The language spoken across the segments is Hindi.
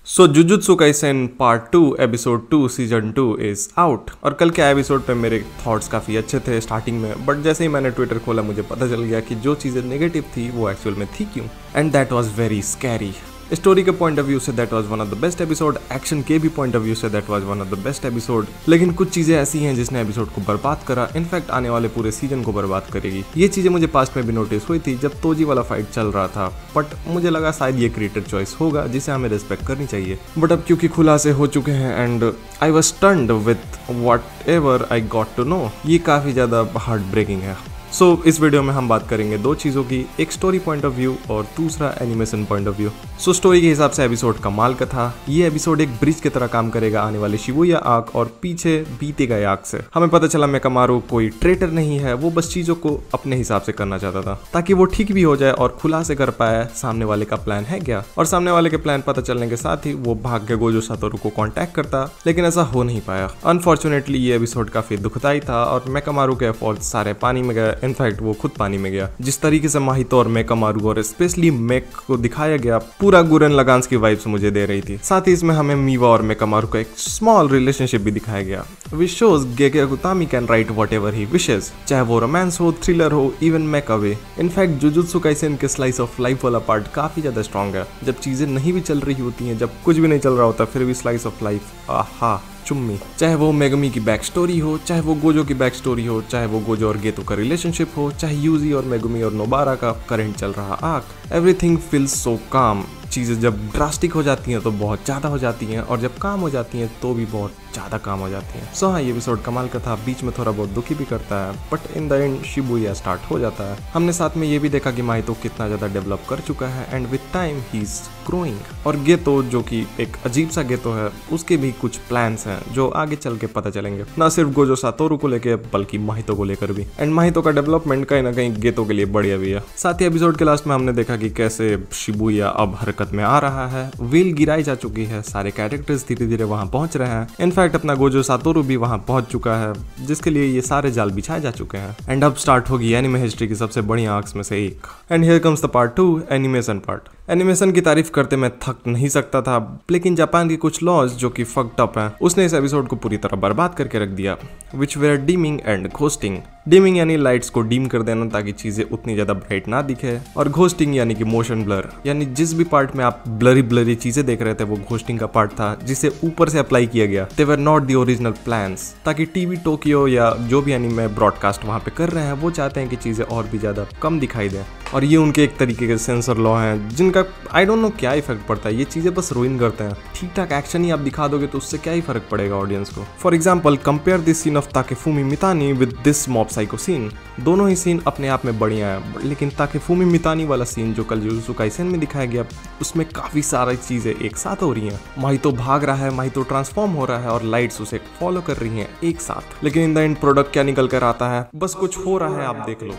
Jujutsu Kaisen part 2 episode 2 season 2 is out. और कल के एपिसोड पे मेरे थॉट्स काफ़ी अच्छे थे स्टार्टिंग में, बट जैसे ही मैंने ट्विटर खोला मुझे पता चल गया कि जो चीज़ें नेगेटिव थी वो एक्चुअल में थी क्यों, and that was very scary. Story के पॉइंट ऑफ व्यू से that was one of the best episode, action के भी पॉइंट ऑफ व्यू से that was one of the best episode. लेकिन कुछ चीजें ऐसी हैं जिसने एपिसोड को बर्बाद करा, इनफैक्ट आने वाले पूरे सीजन को बर्बाद करेगी। ये चीजें मुझे पास्ट में भी नोटिस हुई थी जब तोजी वाला फाइट चल रहा था, बट मुझे लगा शायद ये क्रिएटर चॉइस होगा जिसे हमें रिस्पेक्ट करनी चाहिए। बट अब क्योंकि खुलासे हो चुके हैं and I was stunned with whatever I got to know, ये काफी ज्यादा हार्ट ब्रेकिंग है। इस वीडियो में हम बात करेंगे दो चीज़ों की, एक स्टोरी पॉइंट ऑफ व्यू और दूसरा animation point of view. Story के हिसाब से एपिसोड कमाल का था। ये एपिसोड एक ब्रिज की तरह काम करेगा आने वाले शिबुया आर्क और पीछे बीते गए आर्क से। हमें पता चला मेकामारू कोई ट्रेटर नहीं है, वो बस चीज़ों को अपने हिसाब से करना चाहता था ताकि वो ठीक भी हो जाए और खुलासे कर पाए सामने वाले का प्लान है क्या। और सामने वाले के प्लान पता चलने के साथ ही वो भाग के गोजो सातोरू को कॉन्टैक्ट करता, लेकिन ऐसा हो नहीं पाया। अनफॉर्चुनेटली ये एपिसोड काफी दुखदायी था और मेकामारू के एफर्ट्स सारे पानी में गए, इनफैक्ट वो खुद पानी में गया। जिस तरीके से माहितो और मेकामारू और स्पेशली मेक को दिखाया गया, पूरा गुरेन लगान्स की वाइब्स मुझे दे रही थी। साथ ही इसमें हमें मीवा और मेकामारू का एक स्मॉल रिलेशनशिप भी दिखाया गया, which shows Gege Akutami can write whatever he wishes, चाहे वो रोमांस हो, थ्रिलर हो, even make away. In fact Jujutsu Kaisen के स्लाइस ऑफ लाइफ वाला पार्ट काफी ज्यादा स्ट्रॉन्ग है। जब चीजें नहीं भी चल रही होती हैं, जब कुछ भी नहीं चल रहा होता, फिर भी स्लाइस ऑफ लाइफ, आहा चुम्मी। चाहे वो मेगमी की बैक स्टोरी हो, चाहे वो गोजो की बैक स्टोरी हो, चाहे वो गोजो और गेतो का रिलेशनशिप हो, चाहे यूजी और मेगुमी और नोबारा का करंट चल रहा आर्क, एवरीथिंग फील्स सो काम। चीज़ें जब ड्रास्टिक हो जाती हैं तो बहुत ज़्यादा हो जाती हैं, और जब काम हो जाती हैं तो भी बहुत ज़्यादा काम हो जाती हैं। हाँ, ये एपिसोड कमाल का था, बीच में थोड़ा बहुत दुखी भी करता है, but in the end Shibuya start हो जाता है। हमने साथ में ये भी देखा कि माहितो कितना ज़्यादा डेवलप कर चुका है and with time he is growing. और गेतो जो कि एक अजीब सा गेतो है, उसके भी कुछ प्लान्स हैं जो आगे चल के पता चलेंगे, ना सिर्फ गोजो सातोरू को लेकर बल्कि माहितो को लेकर भी। एंड माहितो का डेवलपमेंट कहीं ना कहीं गेतो के लिए बढ़िया भी है। साथ ही एपिसोड के लास्ट में हमने देखा कि कैसे शिबुया अब हरकत में आ रहा है, व्हील गिराई जा चुकी है, सारे कैरेक्टर्स धीरे धीरे वहां पहुंच रहे हैं। इनफैक्ट अपना गोजो सातोरू भी वहां पहुंच चुका है, जिसके लिए ये सारे जाल बिछाए जा चुके हैं। एंड अब स्टार्ट होगी एनिमे हिस्ट्री की सबसे बड़ी आर्क्स में से एक। And here comes the part 2, animation part. Animation की तारीफ करते मैं थक नहीं सकता था, लेकिन जापान के कुछ लॉज जो कि फक्ड अप हैं, उसने इस एपिसोड को पूरी तरह बर्बाद करके रख दिया, which were dimming and ghosting. Dimming यानी लाइट्स को डीम कर देना ताकि चीजें उतनी ज्यादा ब्राइट ना दिखे, और घोस्टिंग यानी कि मोशन ब्लर, यानी जिस भी पार्ट में आप ब्लरी ब्लरी चीजें देख रहे थे वो घोस्टिंग का पार्ट था, जिसे ऊपर से अप्लाई किया गया। They were not the original plans, ताकि टीवी टोक्यो या जो भी एनिमे ब्रॉडकास्ट वहां पे कर रहे हैं वो चाहते हैं कि चीजें और भी ज्यादा कम दिखाई दें, और ये उनके एक तरीके के सेंसर लॉ हैं जिनका आई डोंट नो क्या इफेक्ट पड़ता है। ये चीजें बस रूइन करते हैं। ठीक ठाक एक्शन ही आप दिखा दोगे तो उससे क्या ही फर्क पड़ेगा ऑडियंस को। For example, compare this scene of Takefumi Mitani with this Mob Psycho scene. दोनों ही सीन अपने आप में बढ़िया है, लेकिन ताकेफुमी मितानी वाला सीन जो कल जुजुत्सु काइसेन में दिखाया गया, उसमें काफी सारी चीजें एक साथ हो रही हैं। माहितो भाग रहा है, माहितो ट्रांसफॉर्म हो रहा है, और लाइट्स उसे फॉलो कर रही हैं एक साथ। लेकिन इन द एंड प्रोडक्ट क्या निकल कर आता है, बस कुछ हो रहा है, आप देख लो।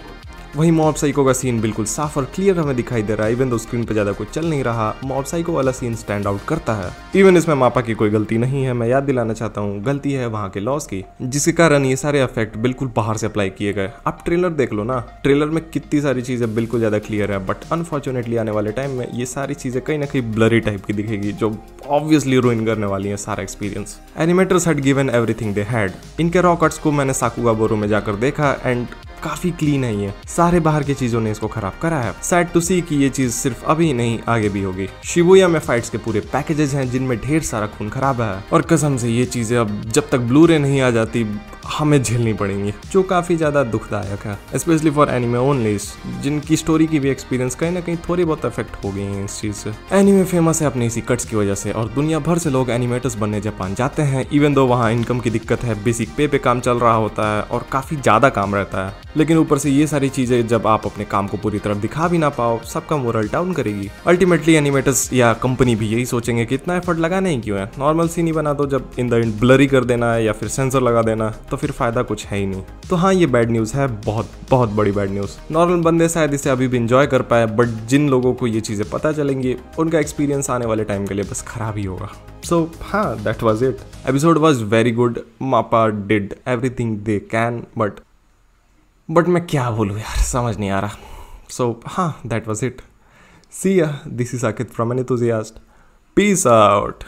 वही मॉब साइको का सीन बिल्कुल साफ और क्लियर हमें दिखाई दे रहा है, इवन दो स्क्रीन पे ज्यादा कुछ चल नहीं रहा, मॉब साइको वाला सीन स्टैंड आउट करता है। इवन इसमें मापा की कोई गलती नहीं है, मैं याद दिलाना चाहता हूँ, गलती है वहाँ के लॉस की, जिसके कारण ये सारे इफेक्ट बिल्कुल बाहर से अप्लाई किए गए। आप ट्रेलर देख लो ना, ट्रेलर में कितनी सारी चीजें बिल्कुल ज्यादा क्लियर है, बट अनफॉर्चुनेटली आने वाले टाइम में ये सारी चीजें कहीं ना कहीं ब्लरी टाइप की दिखेगी, जो ऑब्वियसली रूइन करने वाली है सारा experience. Animators had given everything they had. इनके रॉ कट्स को मैंने साकुगाबोरो में जाकर देखा एंड काफी क्लीन है ये, सारे बाहर की चीजों ने इसको खराब करा है। सैड टू सी कि ये चीज सिर्फ अभी नहीं आगे भी होगी। शिबुया में फाइट्स के पूरे पैकेजेस हैं जिनमें ढेर सारा खून खराब है, और कसम से ये चीजें अब जब तक ब्लूरे नहीं आ जाती हमें झेलनी पड़ेंगी, जो काफी ज्यादा दुखदायक है, स्पेशली फॉर एनिमे ओनलीज, जिनकी स्टोरी की भी एक्सपीरियंस कहीं ना कहीं थोड़ी बहुत इफेक्ट हो गई है इस चीज से। एनिमे फेमस है अपनी इसी कट्स की वजह से, और दुनिया भर से लोग एनिमेटर्स बनने जापान जाते हैं, इवन दो वहाँ इनकम की दिक्कत है, बेसिक पे काम चल रहा होता है और काफी ज्यादा काम रहता है। लेकिन ऊपर से ये सारी चीजें जब आप अपने काम को पूरी तरह दिखा भी ना पाओ, सबका मोरल डाउन करेगी। अल्टीमेटली एनिमेटर्स या कंपनी भी यही सोचेंगे कि इतना एफर्ट लगाना ही क्यों है, नॉर्मल सीन ही बना दो, जब इन द एंड ब्लरी कर देना है या फिर सेंसर लगा देना तो फिर फायदा कुछ है ही नहीं। तो हाँ, ये बैड न्यूज है, बहुत बहुत बड़ी बैड न्यूज। नॉर्मल बंदे शायद इसे अभी भी इंजॉय कर पाए, बट जिन लोगों को ये चीजें पता चलेंगी उनका एक्सपीरियंस आने वाले टाइम के लिए बस खराब ही होगा। So हाँ, that was it. Episode was very good. Mappa did everything they can, but मैं क्या बोलूँ यार, समझ नहीं आ रहा। So हाँ, that was it. See ya. This is Akit from An Enthusiast. Peace out.